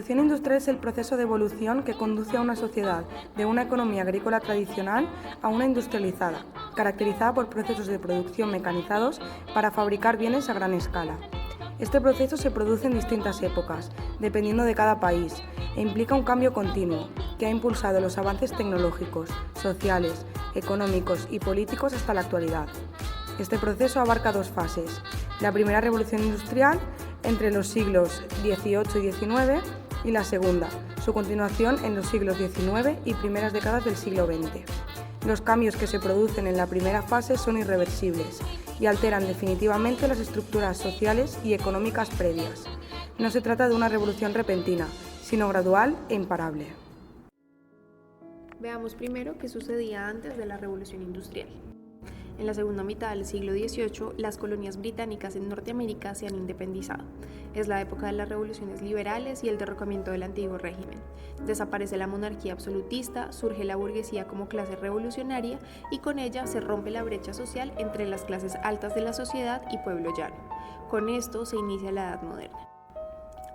revolución industrial es el proceso de evolución que conduce a una sociedad de una economía agrícola tradicional a una industrializada, caracterizada por procesos de producción mecanizados para fabricar bienes a gran escala. Este proceso se produce en distintas épocas, dependiendo de cada país, e implica un cambio continuo, que ha impulsado los avances tecnológicos, sociales, económicos y políticos hasta la actualidad. Este proceso abarca dos fases: la primera revolución industrial, entre los siglos XVIII y XIX, y la segunda, su continuación en los siglos XIX y primeras décadas del siglo XX. Los cambios que se producen en la primera fase son irreversibles y alteran definitivamente las estructuras sociales y económicas previas. No se trata de una revolución repentina, sino gradual e imparable. Veamos primero qué sucedía antes de la Revolución Industrial. En la segunda mitad del siglo XVIII, las colonias británicas en Norteamérica se han independizado. Es la época de las revoluciones liberales y el derrocamiento del antiguo régimen. Desaparece la monarquía absolutista, surge la burguesía como clase revolucionaria y con ella se rompe la brecha social entre las clases altas de la sociedad y pueblo llano. Con esto se inicia la Edad Moderna.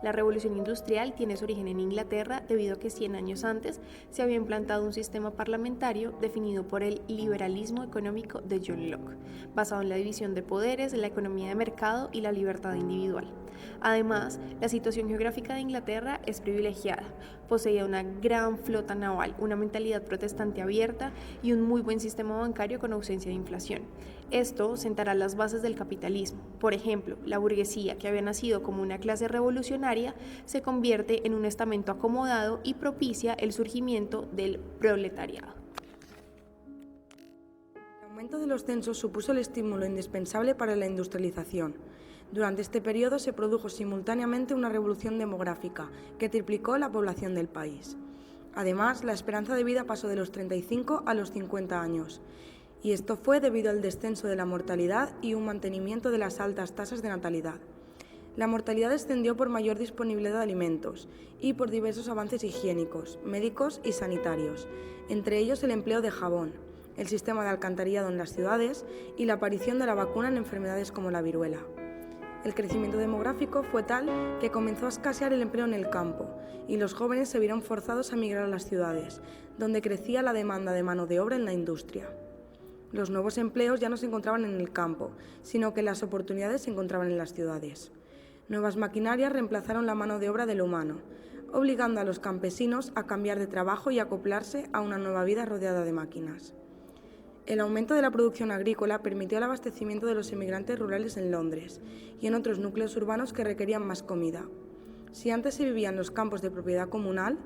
La revolución industrial tiene su origen en Inglaterra debido a que 100 años antes se había implantado un sistema parlamentario definido por el liberalismo económico de John Locke, basado en la división de poderes, la economía de mercado y la libertad individual. Además, la situación geográfica de Inglaterra es privilegiada. Poseía una gran flota naval, una mentalidad protestante abierta y un muy buen sistema bancario con ausencia de inflación. Esto sentará las bases del capitalismo. Por ejemplo, la burguesía, que había nacido como una clase revolucionaria, se convierte en un estamento acomodado y propicia el surgimiento del proletariado. El aumento de los censos supuso el estímulo indispensable para la industrialización. Durante este periodo se produjo simultáneamente una revolución demográfica que triplicó la población del país. Además, la esperanza de vida pasó de los 35 a los 50 años. Y esto fue debido al descenso de la mortalidad y un mantenimiento de las altas tasas de natalidad. La mortalidad descendió por mayor disponibilidad de alimentos y por diversos avances higiénicos, médicos y sanitarios, entre ellos el empleo de jabón, el sistema de alcantarillado en las ciudades y la aparición de la vacuna en enfermedades como la viruela. El crecimiento demográfico fue tal que comenzó a escasear el empleo en el campo y los jóvenes se vieron forzados a migrar a las ciudades, donde crecía la demanda de mano de obra en la industria. Los nuevos empleos ya no se encontraban en el campo, sino que las oportunidades se encontraban en las ciudades. Nuevas maquinarias reemplazaron la mano de obra del humano, obligando a los campesinos a cambiar de trabajo y acoplarse a una nueva vida rodeada de máquinas. El aumento de la producción agrícola permitió el abastecimiento de los emigrantes rurales en Londres y en otros núcleos urbanos que requerían más comida. Si antes se vivía en los campos de propiedad comunal,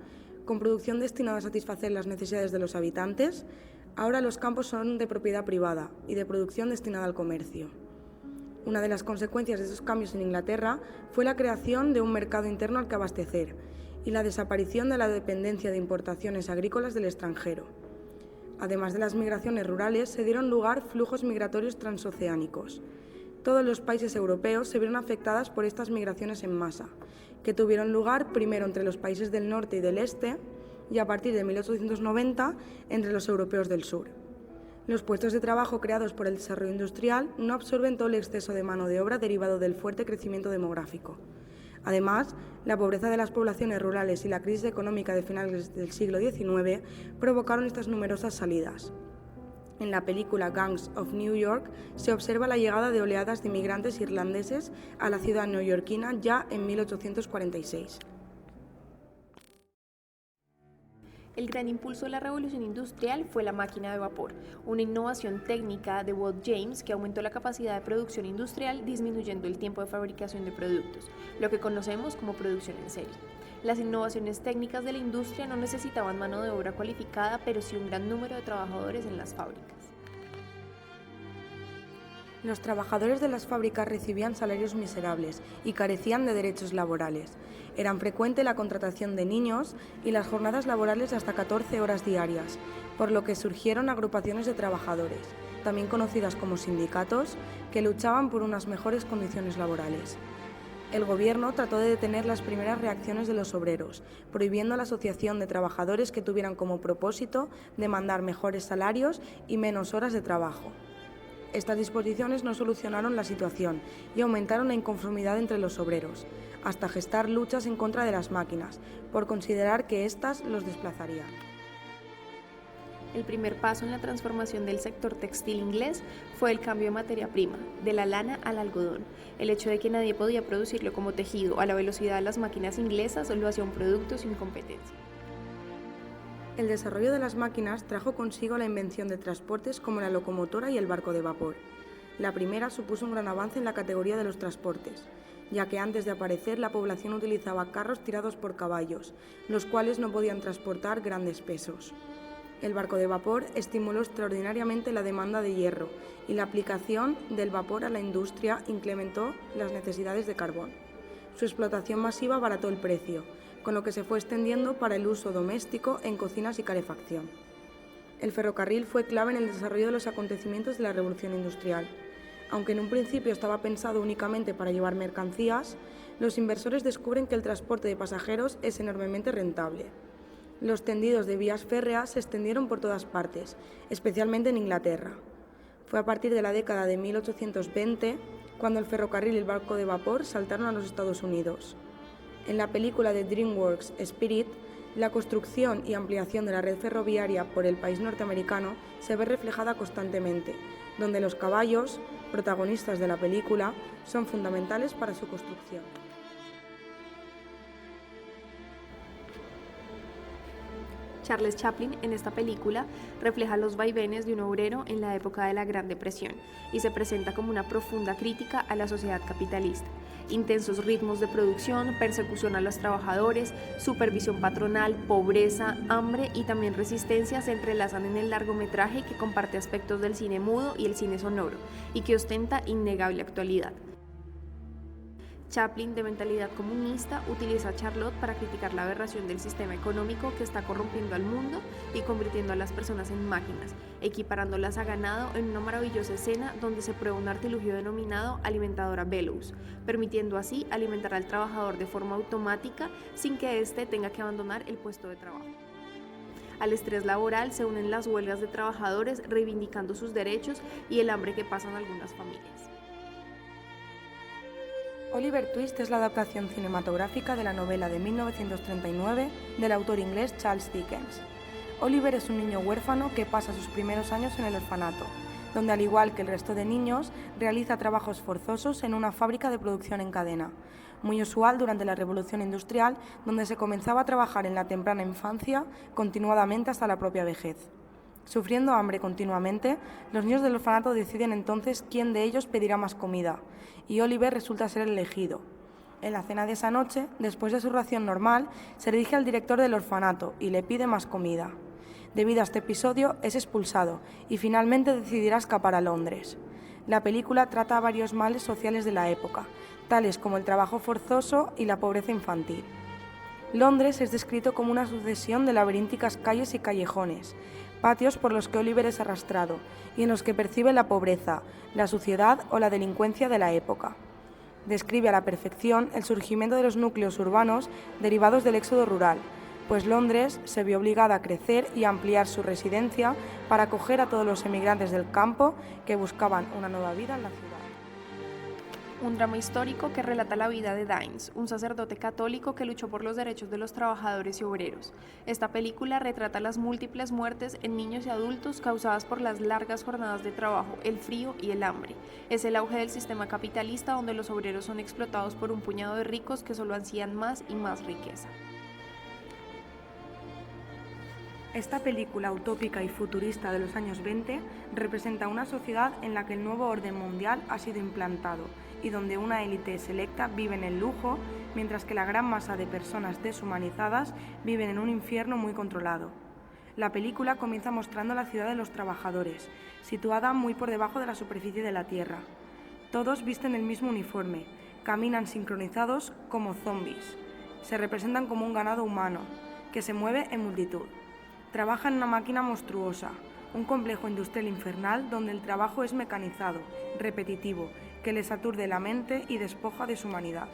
con producción destinada a satisfacer las necesidades de los habitantes, ahora los campos son de propiedad privada y de producción destinada al comercio. Una de las consecuencias de esos cambios en Inglaterra fue la creación de un mercado interno al que abastecer y la desaparición de la dependencia de importaciones agrícolas del extranjero. Además de las migraciones rurales, se dieron lugar flujos migratorios transoceánicos. Todos los países europeos se vieron afectados por estas migraciones en masa, que tuvieron lugar primero entre los países del norte y del este, y a partir de 1890 entre los europeos del sur. Los puestos de trabajo creados por el desarrollo industrial no absorben todo el exceso de mano de obra derivado del fuerte crecimiento demográfico. Además, la pobreza de las poblaciones rurales y la crisis económica de finales del siglo XIX provocaron estas numerosas salidas. En la película Gangs of New York se observa la llegada de oleadas de inmigrantes irlandeses a la ciudad neoyorquina ya en 1846. El gran impulso de la revolución industrial fue la máquina de vapor, una innovación técnica de Watt James que aumentó la capacidad de producción industrial disminuyendo el tiempo de fabricación de productos, lo que conocemos como producción en serie. Las innovaciones técnicas de la industria no necesitaban mano de obra cualificada, pero sí un gran número de trabajadores en las fábricas. Los trabajadores de las fábricas recibían salarios miserables y carecían de derechos laborales. Era frecuente la contratación de niños y las jornadas laborales de hasta 14 horas diarias, por lo que surgieron agrupaciones de trabajadores, también conocidas como sindicatos, que luchaban por unas mejores condiciones laborales. El gobierno trató de detener las primeras reacciones de los obreros, prohibiendo la asociación de trabajadores que tuvieran como propósito demandar mejores salarios y menos horas de trabajo. estas disposiciones no solucionaron la situación y aumentaron la inconformidad entre los obreros, hasta gestar luchas en contra de las máquinas, por considerar que éstas los desplazarían. El primer paso en la transformación del sector textil inglés fue el cambio de materia prima, de la lana al algodón. El hecho de que nadie podía producirlo como tejido a la velocidad de las máquinas inglesas lo hacía un producto sin competencia. El desarrollo de las máquinas trajo consigo la invención de transportes como la locomotora y el barco de vapor. La primera supuso un gran avance en la categoría de los transportes, ya que antes de aparecer la población utilizaba carros tirados por caballos, los cuales no podían transportar grandes pesos. El barco de vapor estimuló extraordinariamente la demanda de hierro y la aplicación del vapor a la industria incrementó las necesidades de carbón. Su explotación masiva abarató el precio, con lo que se fue extendiendo para el uso doméstico en cocinas y calefacción. El ferrocarril fue clave en el desarrollo de los acontecimientos de la Revolución Industrial. Aunque en un principio estaba pensado únicamente para llevar mercancías, los inversores descubren que el transporte de pasajeros es enormemente rentable. Los tendidos de vías férreas se extendieron por todas partes, especialmente en Inglaterra. Fue a partir de la década de 1820 cuando el ferrocarril y el barco de vapor saltaron a los Estados Unidos. En la película de DreamWorks Spirit, la construcción y ampliación de la red ferroviaria por el país norteamericano se ve reflejada constantemente, donde los caballos, protagonistas de la película, son fundamentales para su construcción. Charles Chaplin en esta película refleja los vaivenes de un obrero en la época de la Gran Depresión y se presenta como una profunda crítica a la sociedad capitalista. Intensos ritmos de producción, persecución a los trabajadores, supervisión patronal, pobreza, hambre y también resistencia se entrelazan en el largometraje que comparte aspectos del cine mudo y el cine sonoro y que ostenta innegable actualidad. Chaplin, de mentalidad comunista, utiliza a Charlotte para criticar la aberración del sistema económico que está corrompiendo al mundo y convirtiendo a las personas en máquinas, equiparándolas a ganado en una maravillosa escena donde se prueba un artilugio denominado alimentadora Bellows, permitiendo así alimentar al trabajador de forma automática sin que éste tenga que abandonar el puesto de trabajo. Al estrés laboral se unen las huelgas de trabajadores reivindicando sus derechos y el hambre que pasan algunas familias. Oliver Twist es la adaptación cinematográfica de la novela de 1939 del autor inglés Charles Dickens. Oliver es un niño huérfano que pasa sus primeros años en el orfanato, donde al igual que el resto de niños, realiza trabajos forzosos en una fábrica de producción en cadena, muy usual durante la Revolución Industrial, donde se comenzaba a trabajar en la temprana infancia continuadamente hasta la propia vejez. Sufriendo hambre continuamente, los niños del orfanato deciden entonces quién de ellos pedirá más comida, y Oliver resulta ser el elegido. En la cena de esa noche, después de su ración normal, se dirige al director del orfanato y le pide más comida. Debido a este episodio, es expulsado y finalmente decidirá escapar a Londres. La película trata varios males sociales de la época, tales como el trabajo forzoso y la pobreza infantil. Londres es descrito como una sucesión de laberínticas calles y callejones, patios por los que Oliver es arrastrado y en los que percibe la pobreza, la suciedad o la delincuencia de la época. Describe a la perfección el surgimiento de los núcleos urbanos derivados del éxodo rural, pues Londres se vio obligada a crecer y a ampliar su residencia para acoger a todos los emigrantes del campo que buscaban una nueva vida en la ciudad. Un drama histórico que relata la vida de Dines, un sacerdote católico que luchó por los derechos de los trabajadores y obreros. Esta película retrata las múltiples muertes en niños y adultos causadas por las largas jornadas de trabajo, el frío y el hambre. Es el auge del sistema capitalista donde los obreros son explotados por un puñado de ricos que solo ansían más y más riqueza. Esta película utópica y futurista de los años 20 representa una sociedad en la que el nuevo orden mundial ha sido implantado y donde una élite selecta vive en el lujo, mientras que la gran masa de personas deshumanizadas viven en un infierno muy controlado. La película comienza mostrando la ciudad de los trabajadores, situada muy por debajo de la superficie de la Tierra. Todos visten el mismo uniforme, caminan sincronizados como zombies. Se representan como un ganado humano, que se mueve en multitud. Trabaja en una máquina monstruosa, un complejo industrial infernal donde el trabajo es mecanizado, repetitivo, que les aturde la mente y despoja de su humanidad.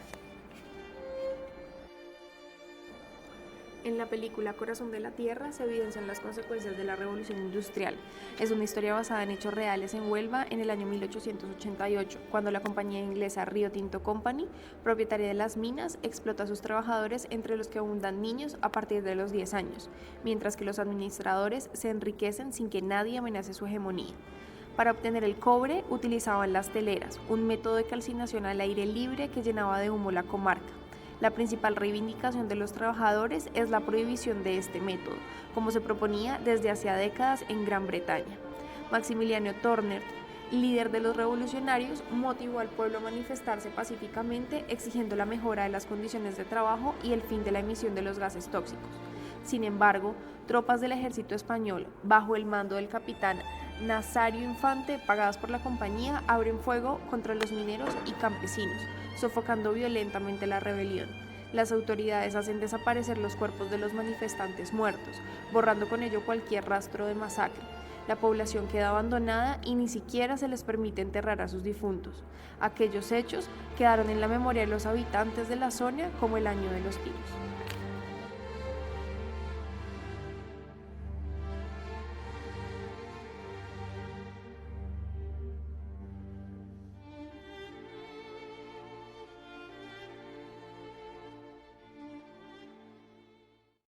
En la película Corazón de la Tierra se evidencian las consecuencias de la revolución industrial. Es una historia basada en hechos reales en Huelva en el año 1888, cuando la compañía inglesa Rio Tinto Company, propietaria de las minas, explota a sus trabajadores, entre los que abundan niños a partir de los 10 años, mientras que los administradores se enriquecen sin que nadie amenace su hegemonía. Para obtener el cobre utilizaban las teleras, un método de calcinación al aire libre que llenaba de humo la comarca. La principal reivindicación de los trabajadores es la prohibición de este método, como se proponía desde hacía décadas en Gran Bretaña. Maximiliano Torner, líder de los revolucionarios, motivó al pueblo a manifestarse pacíficamente exigiendo la mejora de las condiciones de trabajo y el fin de la emisión de los gases tóxicos. Sin embargo, tropas del ejército español, bajo el mando del capitán Nazario Infante, pagadas por la compañía, abren fuego contra los mineros y campesinos, sofocando violentamente la rebelión. Las autoridades hacen desaparecer los cuerpos de los manifestantes muertos, borrando con ello cualquier rastro de masacre. La población queda abandonada y ni siquiera se les permite enterrar a sus difuntos. Aquellos hechos quedaron en la memoria de los habitantes de la zona como el año de los tiros.